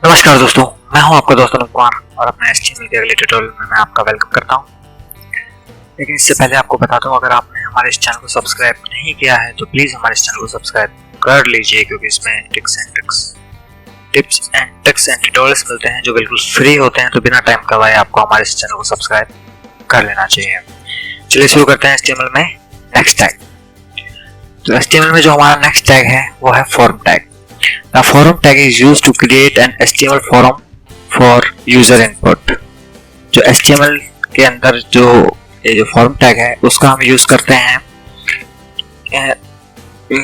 नमस्कार दोस्तों, मैं हूं आपका दोस्त अनुप कुमार और अपने HTML के अगले ट्यूटोरियल में मैं आपका वेलकम करता हूं। लेकिन इससे पहले आपको बता दूं, अगर आपने हमारे इस चैनल को सब्सक्राइब नहीं किया है तो प्लीज़ हमारे इस चैनल को सब्सक्राइब कर लीजिए, क्योंकि इसमें tips and tricks and tutorials मिलते हैं जो बिल्कुल फ्री होते हैं। तो बिना टाइम गवाए आपको हमारे इस चैनल को सब्सक्राइब कर लेना चाहिए। चलिए शुरू करते हैं HTML में नेक्स्ट टैग। तो HTML में जो हमारा नेक्स्ट टैग है वो है form tag. The forum tag is used to create an HTML forum for user input। जो HTML के अंदर जो फॉर्म टैग है उसका हम यूज करते हैं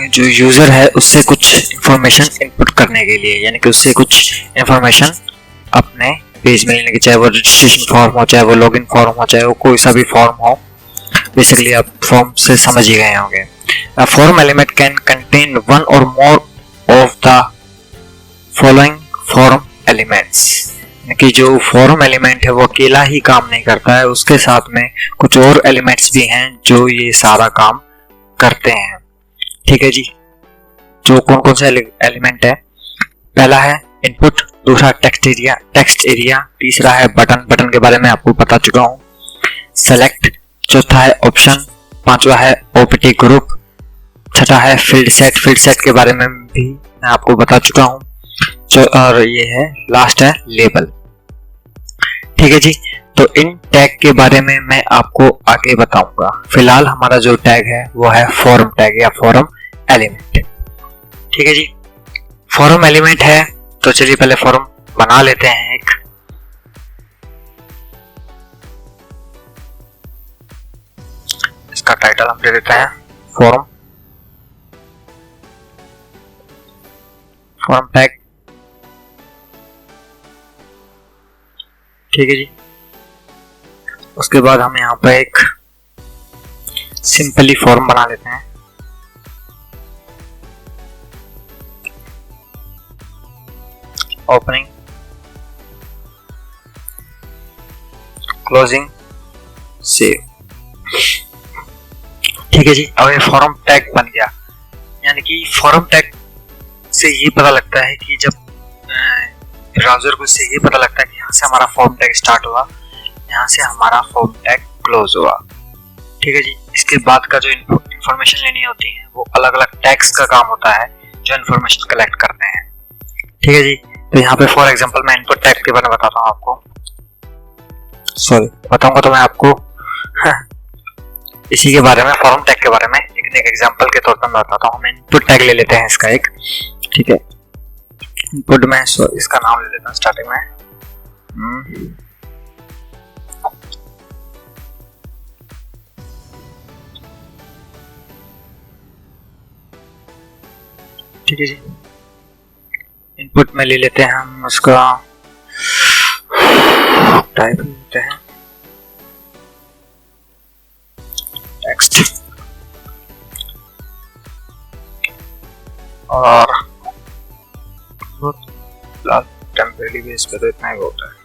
जो यूजर है उससे कुछ इंफॉर्मेशन इनपुट करने के लिए, यानी कि उससे कुछ इंफॉर्मेशन अपने पेज में, यानी कि चाहे वो रजिस्ट्रेशन फॉर्म हो, चाहे वो लॉगिन फॉर्म हो, चाहे वो कोई सा भी फॉर्म हो। बेसिकली आप फॉर्म से समझ ही गए होंगे। A forum element can contain one or more of the following form elements। कि जो फॉर्म एलिमेंट है वो अकेला ही काम नहीं करता है, उसके साथ में कुछ और एलिमेंट्स भी हैं जो ये सारा काम करते हैं। ठीक है जी, जो कौन कौन से एलिमेंट है? पहला है इनपुट, दूसरा टेक्स्ट एरिया, तीसरा है बटन के बारे में आपको बता चुका हूँ, सेलेक्ट, चौथा है ऑप्शन, पांचवा है ओपीटी ग्रुप, छठा है फील्ड सेट के बारे में भी मैं आपको बता चुका हूँ, और ये है लास्ट है लेबल। ठीक है जी, तो इन टैग के बारे में मैं आपको आगे बताऊंगा। फिलहाल हमारा जो टैग है वो है फॉर्म टैग या फॉर्म एलिमेंट। ठीक है जी, फॉर्म एलिमेंट है तो चलिए पहले फॉर्म बना लेते हैं एक। इसका टाइटल हम दे देते हैं फॉर्म टैग। ठीक है जी, उसके बाद हम यहाँ पर एक सिंपली फॉर्म बना लेते हैं। Opening, closing, save. ठीक है जी, अब ये फॉर्म टैग बन गया। यानी कि फॉर्म टैग से ये पता लगता है कि जब ब्राउज़र को इससे ये पता लगता है कि यहाँ से हमारा फॉर्म टैग स्टार्ट हुआ, यहाँ से हमारा फॉर्म टैग क्लोज हुआ। ठीक है जी, इसके बाद का जो इंफॉर्मेशन लेनी होती है वो अलग अलग टैग्स का काम होता है जो इंफॉर्मेशन कलेक्ट करते हैं। ठीक है जी, तो यहाँ पे फॉर एग्जांपल मैं इनपुट टैग के बारे में बताता हूँ आपको। बताऊंगा तो मैं आपको इसी के बारे में, फॉर्म टैग के बारे में एक एग्जांपल के तौर पर मैं बताता हूँ। हम इनपुट टैग ले लेते हैं इसका एक। ठीक है, इनपुट में इसका नाम ले लेता हूँ स्टार्टिंग में। ठीक है जी, इनपुट में ले लेते हैं हम उसका टाइप लेते हैं टेक्स्ट, और टेम्परेरी बेस पे तो इतना ही होता है।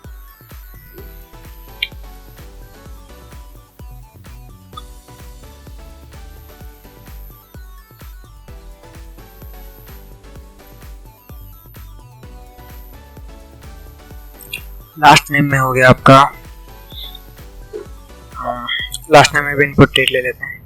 लास्ट नेम में हो गया आपका, लास्ट नेम में भी इनपुट डेट ले लेते हैं।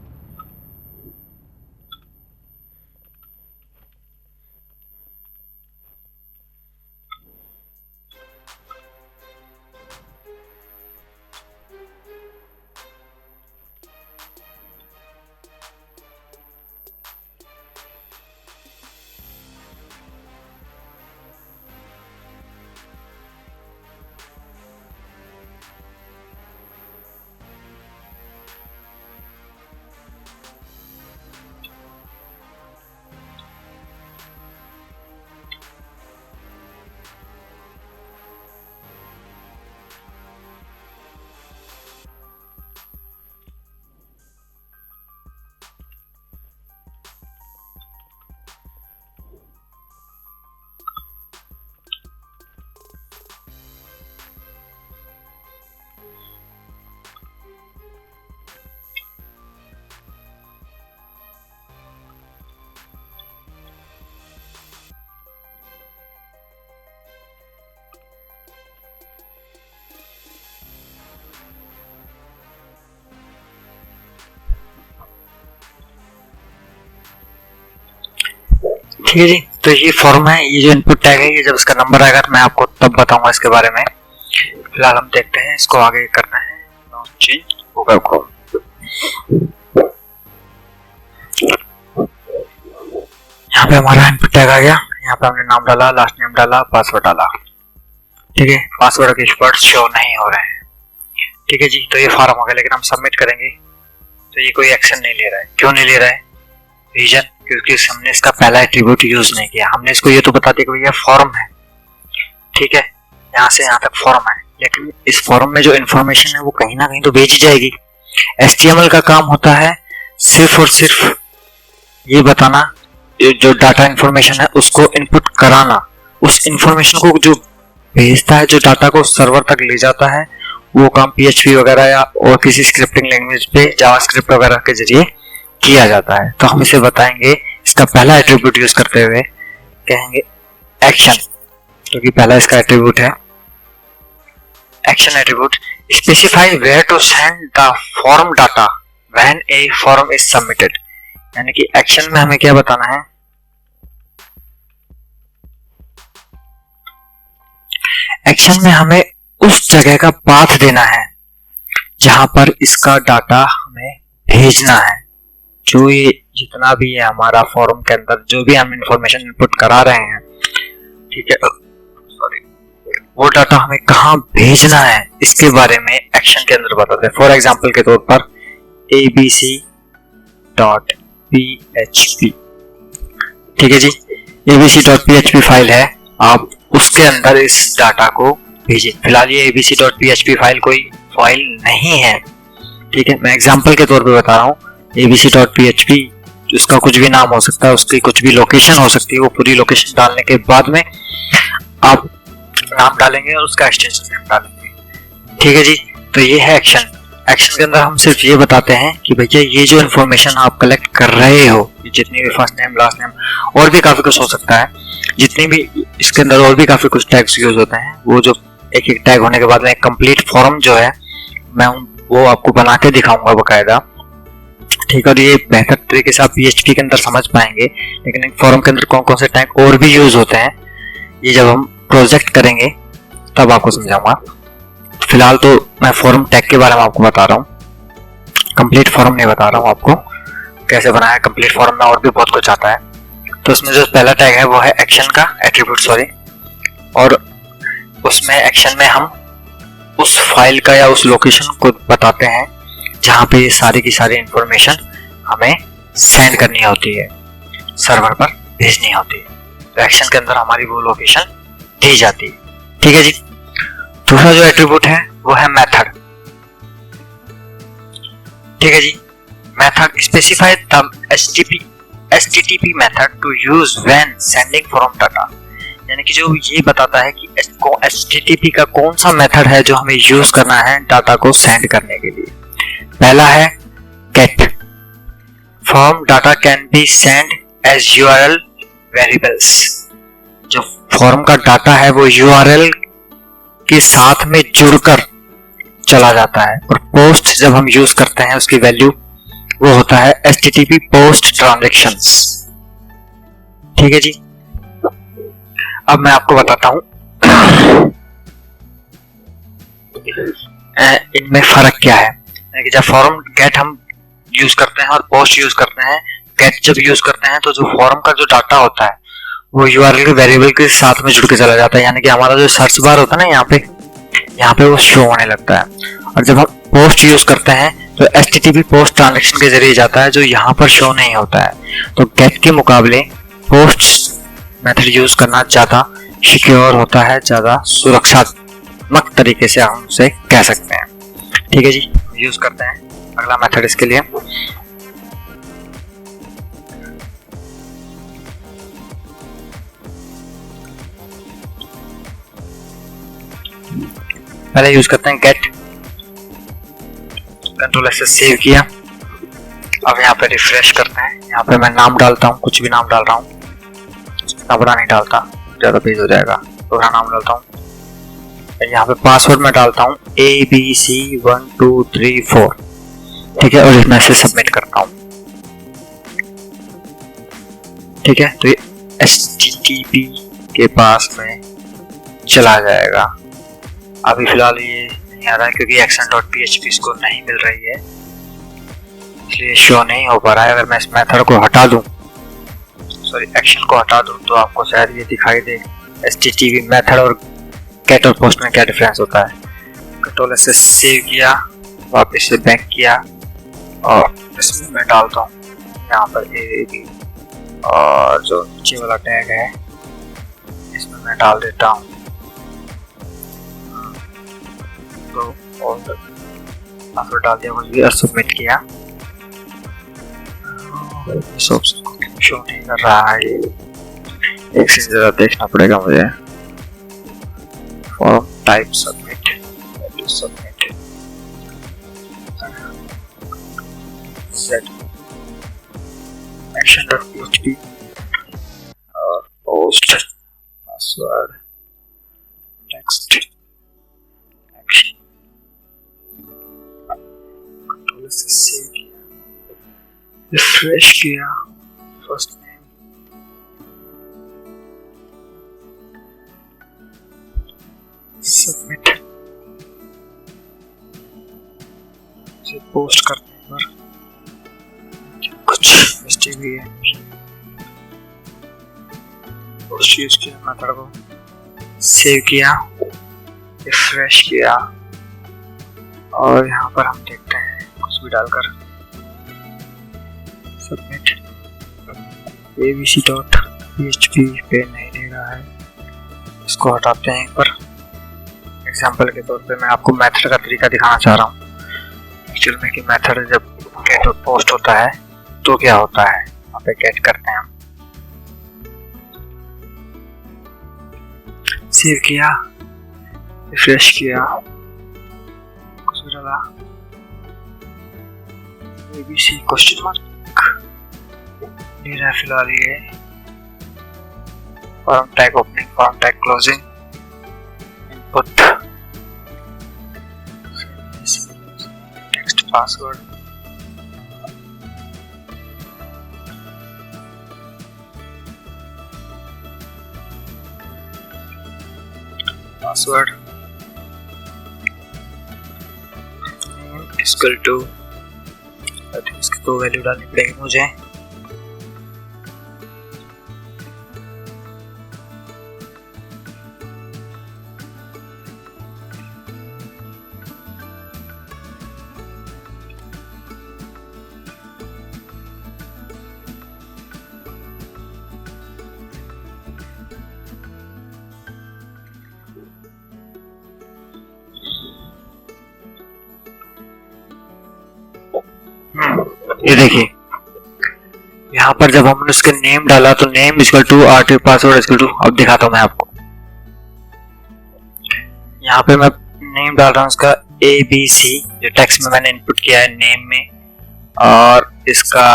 ठीक है जी, तो ये फॉर्म है, ये जो इनपुट टैग है, ये जब इसका नंबर आएगा तो मैं आपको तब बताऊंगा इसके बारे में। फिलहाल हम देखते हैं, इसको आगे करना है चेंज गूगल क्रोम। यहाँ पे हमारा इनपुट टैग आ गया, यहाँ पे हमने नाम डाला, लास्ट नेम डाला, पासवर्ड डाला। ठीक है, पासवर्ड के वर्ड शो नहीं हो रहे हैं। ठीक है जी, तो ये फॉर्म हो गया, लेकिन हम सबमिट करेंगे तो ये कोई एक्शन नहीं ले रहा है। क्यों नहीं ले रहा है? रीजन, क्योंकि हमने इसका पहला एट्रीब्यूट यूज नहीं किया। हमने इसको ये तो बता दिया कि भैया फॉर्म है, ठीक है, यहाँ से यहाँ तक फॉर्म है, लेकिन इस फॉर्म में जो इन्फॉर्मेशन है वो कहीं ना कहीं तो भेजी जाएगी। HTML का काम होता है सिर्फ और सिर्फ ये बताना, जो डाटा इन्फॉर्मेशन है उसको इनपुट कराना, उस इन्फॉर्मेशन को जो भेजता है, जो डाटा को सर्वर तक ले जाता है, वो काम PHP वगैरह या और किसी स्क्रिप्टिंग लैंग्वेज पे जावास्क्रिप्ट वगैरह के जरिए किया जाता है। तो हम इसे बताएंगे, इसका पहला एट्रीब्यूट यूज करते हुए कहेंगे एक्शन, क्योंकि पहला इसका एट्रीब्यूट है। Action attribute specify where to send the form data when a form is submitted, यानी कि एक्शन में हमें क्या बताना है, एक्शन में हमें उस जगह का पाथ देना है जहां पर इसका डाटा हमें भेजना है। जो ये जितना भी है हमारा फॉर्म के अंदर जो भी हम इंफॉर्मेशन इनपुट करा रहे हैं, ठीक है, सॉरी, वो डाटा हमें कहां भेजना है इसके बारे में एक्शन के अंदर बताते हैं। फॉर एग्जांपल के तौर पर abc.php, ठीक है जी, abc.php फाइल है, आप उसके अंदर इस डाटा को भेजिए। फिलहाल ये abc.php फाइल कोई फाइल नहीं है, ठीक है, मैं एग्जांपल के तौर पे बता रहा हूँ। abc.php उसका कुछ भी नाम हो सकता है, उसकी कुछ भी लोकेशन हो सकती है, वो पूरी लोकेशन डालने के बाद में आप नाम डालेंगे और उसका एक्सटेंशन नेम डालेंगे। ठीक है जी, तो ये है एक्शन। एक्शन के अंदर हम सिर्फ ये बताते हैं कि भैया ये जो इन्फॉर्मेशन आप कलेक्ट कर रहे हो, जितनी भी फर्स्ट नेम लास्ट नेम और भी काफी कुछ हो सकता है, जितनी भी इसके अंदर और भी काफी कुछ टैग्स यूज होते हैं, वो जो एक एक टैग होने के बाद में एक कंप्लीट फॉर्म जो है मैं वो आपको बना के दिखाऊंगा बकायदा। ठीक है, और ये बेहतर तरीके से आप PHP के अंदर समझ पाएंगे, लेकिन एक फॉर्म के अंदर कौन कौन से टैग और भी यूज होते हैं ये जब हम प्रोजेक्ट करेंगे तब आपको समझाऊंगा। फिलहाल तो मैं फॉर्म टैग के बारे में आपको बता रहा हूँ, कंप्लीट फॉर्म नहीं बता रहा हूँ आपको कैसे बनाया। कंप्लीट फॉर्म में और भी बहुत कुछ आता है। तो उसमें जो पहला टैग है वो है एक्शन का एट्रीब्यूट, सॉरी, और उसमें एक्शन में हम उस फाइल का या उस लोकेशन को बताते हैं जहाँ पे ये सारी की सारी इंफॉर्मेशन हमें सेंड करनी होती है, सर्वर पर भेजनी होती है। तो एक्शन के अंदर हमारी वो लोकेशन दी जाती है। ठीक है जी, दूसरा जो एट्रीब्यूट है वो है मेथड। ठीक है जी, method specify the HTTP method to use when sending form data, यानी कि जो ये बताता है कि HTTP का कौन सा मेथड है जो हमें यूज करना है डाटा को सेंड करने के लिए। पहला है get, form data can be send as URL variables, जो फॉर्म का डाटा है वो URL के साथ में जुड़कर चला जाता है। और पोस्ट जब हम यूज करते हैं उसकी वैल्यू वो होता है HTTP पोस्ट ट्रांजैक्शंस। ठीक है जी, अब मैं आपको बताता हूं इनमें फर्क क्या है। कि जब फॉर्म गेट हम यूज करते हैं और पोस्ट यूज करते हैं, गेट जब यूज करते हैं तो जो फॉर्म का जो डाटा होता है वो URL के वेरिएबल के साथ में जुड़ के चला जाता है, यानी कि हमारा जो सर्च बार होता है ना यहाँ पे वो शो होने लगता है। और जब हम पोस्ट यूज करते हैं तो HTTP पोस्ट ट्रांजैक्शन के जरिए जाता है, जो यहाँ पर शो नहीं होता है। तो गेट के मुकाबले पोस्ट मेथड यूज करना ज्यादा सिक्योर होता है, ज्यादा सुरक्षात्मक तरीके से हम उसे कह सकते हैं। ठीक है जी, यूज करते हैं अगला मेथड इसके लिए। पहले यूज करते हैं गेट, कंट्रोल S से सेव किया। अब यहाँ पे रिफ्रेश करते हैं, यहाँ पे मैं नाम डालता हूँ, कुछ भी नाम डाल रहा हूँ, इतना बड़ा नहीं डालता, ज्यादा पेज हो जाएगा, थोड़ा नाम डालता हूँ। यहाँ पे पासवर्ड में डालता हूँ ABC1234, ठीक है, और मैं इसे सबमिट करता हूँ। ठीक है, तो HTTP के पास में चला जाएगा। अभी फिलहाल ये नहीं आ रहा है क्योंकि action.php इसको नहीं मिल रही है, इसलिए शो नहीं हो पा रहा है। अगर मैं इस मेथड को हटा दूं, सॉरी एक्शन को हटा दूं, तो आपको शायद ये दिखाई दे HTTP मेथड और गेट और पोस्ट में क्या डिफरेंस होता है। कंट्रोल से सेव किया, वापस से बैक किया और इसमें मैं डालता हूँ यहाँ पर AAB और जो नीचे वाला टैग है इसमें मैं डाल देता हूँ। तो पासवर्ड डाल दिया मुझे और सबमिट किया। शो नहीं कर रहा है, एक से ज़्यादा देखना पड़ेगा मुझे। Form type submit, submit set action.php और post password text action. Control से सेव किया, रिफ्रेश किया, फर्स्ट नेम सबमिट। इसे पोस्ट करने पर कुछ मिस्टेक भी है। पोस्ट यूज किया, मेथड को सेव किया, रिफ्रेश किया और यहाँ पर हम देखते हैं कुछ भी डालकर सबमिट। abc.php पे नहीं दे रहा है, इसको हटाते हैं। एक बार एग्जांपल के तौर पे मैं आपको मेथड का तरीका दिखाना चाह रहा हूँ। एक्चुअल में कि मेथड जब गेट और पोस्ट होता है तो क्या होता है। यहाँ पे गेट करते हैं हम, सेव किया, रिफ्रेश किया, कुछ भी डाला, ABC क्वेश्चन मार्क ले रहा है फिलहाल ये। Form tag opening, form tag closing, input text password, password equal to, I think इसकी दो वैल्यू डालनी पड़ेगी मुझे। ये देखिए यहाँ पर जब हमने उसके नेम डाला तो name equal to RT password equal to, अब दिखाता हूँ मैं आपको। यहाँ पे मैं नेम डाल रहा हूँ उसका ABC, जो टेक्स्ट में मैंने इनपुट किया है नेम में, और इसका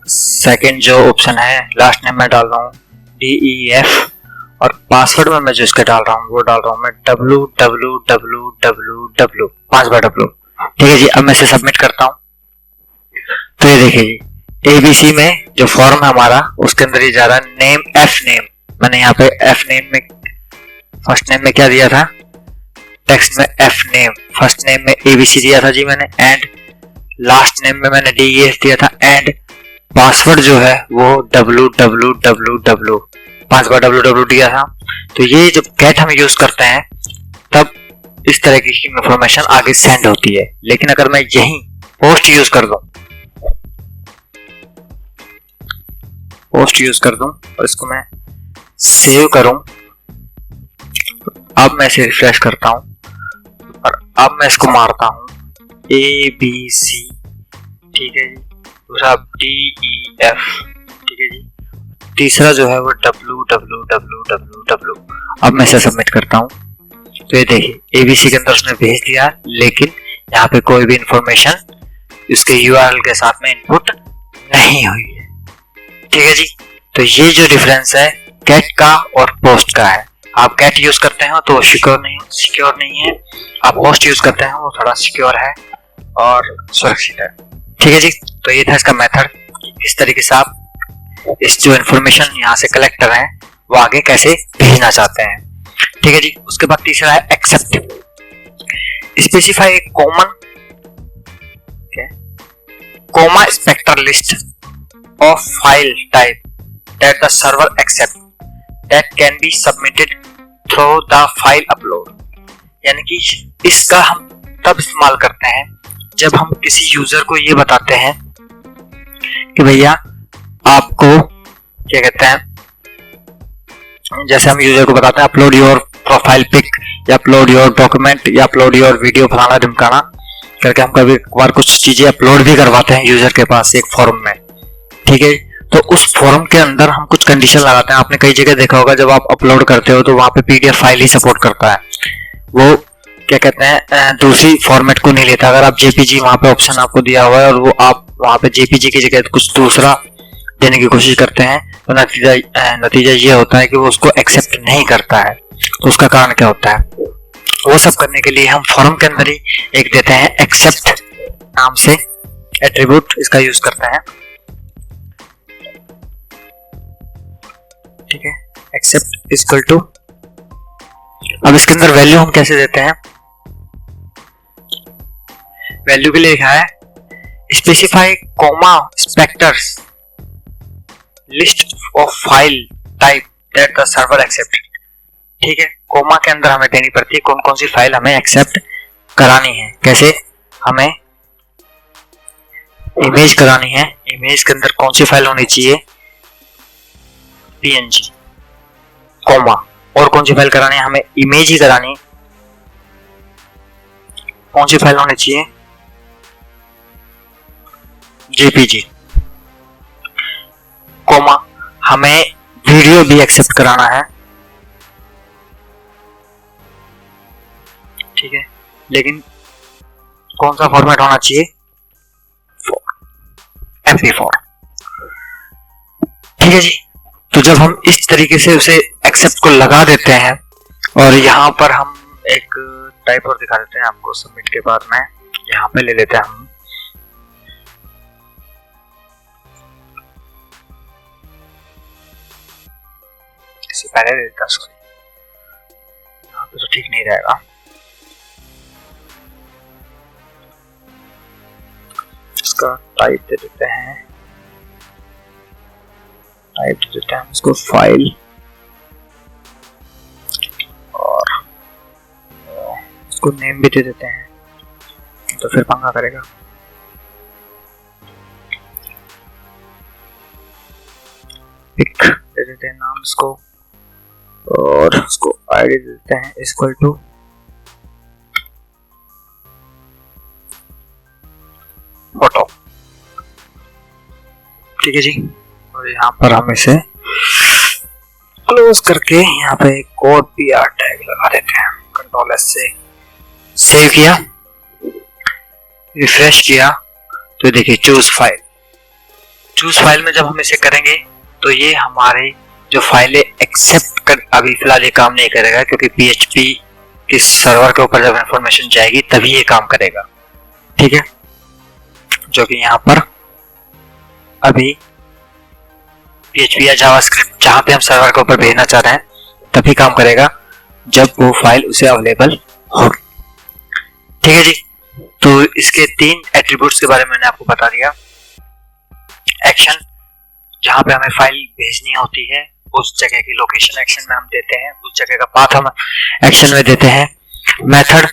सेकंड जो ऑप्शन है लास्ट नेम मैं डाल रहा हूँ DEF, और पासवर्ड में मैं जो इसका डाल रहा हूँ वो डाल रहा हूँ मैं www, 5 बार W। ठीक है जी, अब मैं इसे सबमिट करता हूँ। तो ये देखिए जी, ABC में जो फॉर्म है हमारा उसके अंदर ये जा रहा है नेम F नेम। मैंने यहाँ पे F नेम में फर्स्ट नेम में क्या दिया था, टेक्स्ट में F नेम, फर्स्ट नेम में ABC दिया था जी मैंने, एंड लास्ट नेम में मैंने DEF दिया था, एंड पासवर्ड जो है वो www, 5 बार www दिया था। तो ये जब गेट हम यूज करते हैं तब इस तरह की इंफॉर्मेशन आगे सेंड होती है। लेकिन अगर मैं यही पोस्ट यूज कर दूं, पोस्ट यूज कर दूं और इसको मैं सेव करूं, अब मैं इसे रिफ्रेश करता हूं और अब मैं इसको मारता हूं ABC, ठीक है जी, दूसरा DEF, ठीक है जी, तीसरा जो है वो www। अब मैं इसे सबमिट करता हूं। तो ये देखिए ABC के अंदर उसने भेज दिया, लेकिन यहाँ पे कोई भी इंफॉर्मेशन इसके URL के साथ में इनपुट नहीं हुई है। ठीक है जी, तो ये जो डिफरेंस है गेट का और पोस्ट का है। आप गेट यूज करते हैं तो सिक्योर नहीं है, आप पोस्ट यूज करते हैं वो थोड़ा सिक्योर है और सुरक्षित है। ठीक है जी, तो ये था इसका मेथड, इस तरीके से आप इस जो इन्फॉर्मेशन यहाँ से कलेक्ट कर रहे हैं वो आगे कैसे भेजना चाहते हैं। ठीक है जी। उसके बाद तीसरा है accept. Specify A common comma spectral list of file type that the server accept that can be submitted through the file upload। यानी कि इसका हम तब इस्तेमाल करते हैं जब हम किसी यूजर को ये बताते हैं कि भैया आपको क्या कहते हैं, जैसे हम यूजर को बताते हैं अपलोड योर प्रोफाइल पिक या अपलोड योर डॉक्यूमेंट या अपलोड योर वीडियो फलाना ढिमकाना करके हम कभी बार कुछ चीजें अपलोड भी करवाते हैं यूजर के पास एक फॉर्म में। ठीक है। तो उस फॉर्म के अंदर हम कुछ कंडीशन लगाते हैं। आपने कई जगह देखा होगा जब आप अपलोड करते हो तो वहां पे पीडीएफ फाइल ही सपोर्ट करता है, वो क्या कहते हैं दूसरी फॉर्मेट को नहीं लेता। अगर आप जेपीजी वहां पे ऑप्शन आपको दिया हुआ है और वो आप वहां पे जेपीजी की जगह कुछ दूसरा देने की कोशिश करते हैं तो नतीजा ये होता है कि वो उसको एक्सेप्ट नहीं करता है। तो उसका कारण क्या होता है, वो सब करने के लिए हम फॉर्म के अंदर ही एक देते हैं एक्सेप्ट नाम से एट्रीब्यूट, इसका यूज करते हैं। ठीक है। एक्सेप्ट इक्वल टू, अब इसके अंदर वैल्यू हम कैसे देते हैं, वैल्यू के लिए लिखा है specify comma specters list of file type that the server accept. ठीक है। कोमा के अंदर हमें देनी पड़ती है कौन कौन सी फाइल हमें एक्सेप्ट करानी है। कैसे, हमें इमेज करानी है, इमेज के अंदर कौन सी फाइल होनी चाहिए, पीएनजी, कोमा। और कौन सी फाइल करानी है, हमें इमेज ही करानी, कौन सी फाइल होनी चाहिए, जेपीजी, कोमा हमें वीडियो भी एक्सेप्ट कराना है। ठीक है। लेकिन कौन सा फॉर्मेट होना चाहिए, MP4। ठीक है जी। तो जब हम इस तरीके से उसे एक्सेप्ट को लगा देते हैं और यहाँ पर हम एक टाइप और दिखा देते हैं आपको सबमिट के बाद में, यहाँ पे ले लेते हैं हम इससे पहले ले लेता, सॉरी यहाँ पे तो ठीक नहीं रहेगा। इसका टाइप दे देते हैं, टाइप दे देते हैं इसको फाइल और इसको नेम भी दे देते हैं, तो फिर पंगा करेगा। पिक दे देते हैं नाम इसको और इसको आईडी दे देते हैं इक्वल टू फोटो। ठीक है जी। और यहाँ पर हम इसे क्लोज करके यहाँ पे एक कोड PR टैग लगा देते हैं। कंट्रोल S से सेव किया, रिफ्रेश किया तो देखिए चूज फाइल। चूज फाइल में जब हम इसे करेंगे तो ये हमारे जो फाइलें एक्सेप्ट कर, अभी फिलहाल ये काम नहीं करेगा क्योंकि PHP के सर्वर के ऊपर जब इंफॉर्मेशन जाएगी तभी ये काम करेगा। ठीक है। जो कि यहाँ पर अभी PHP या जावास्क्रिप्ट जहाँ पे हम सर्वर के ऊपर भेजना चाह रहे हैं तभी काम करेगा जब वो फाइल उसे अवेलेबल होगी। ठीक है जी। तो इसके 3 एट्रीब्यूट्स के बारे में मैंने आपको बता दिया। एक्शन, जहाँ पे हमें फाइल भेजनी होती है उस जगह की लोकेशन एक्शन में हम देते हैं, उस जगह का पाथ हम एक्शन में देते हैं। मेथड,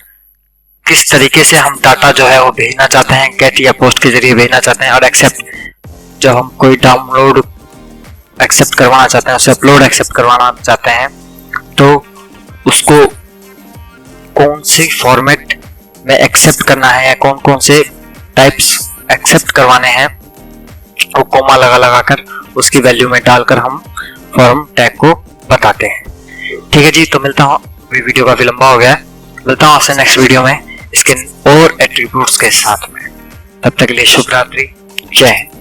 किस तरीके से हम डाटा जो है वो भेजना चाहते हैं, गेट या पोस्ट के जरिए भेजना चाहते हैं। और एक्सेप्ट, जब हम कोई डाउनलोड एक्सेप्ट करवाना चाहते हैं, उसे अपलोड एक्सेप्ट करवाना चाहते हैं तो उसको कौन सी फॉर्मेट में एक्सेप्ट करना है या कौन कौन से टाइप्स एक्सेप्ट करवाने हैं वो कोमा लगा कर उसकी वैल्यू में डालकर हम फॉर्म टैग को बताते हैं। ठीक है जी। तो मिलता हूँ, वीडियो काफी लंबा हो गया है, मिलता हूँ आपसे नेक्स्ट वीडियो में इसके और एट्रीब्यूट्स के साथ में। तब तक के लिए शुभ रात्रि, जय हिंद।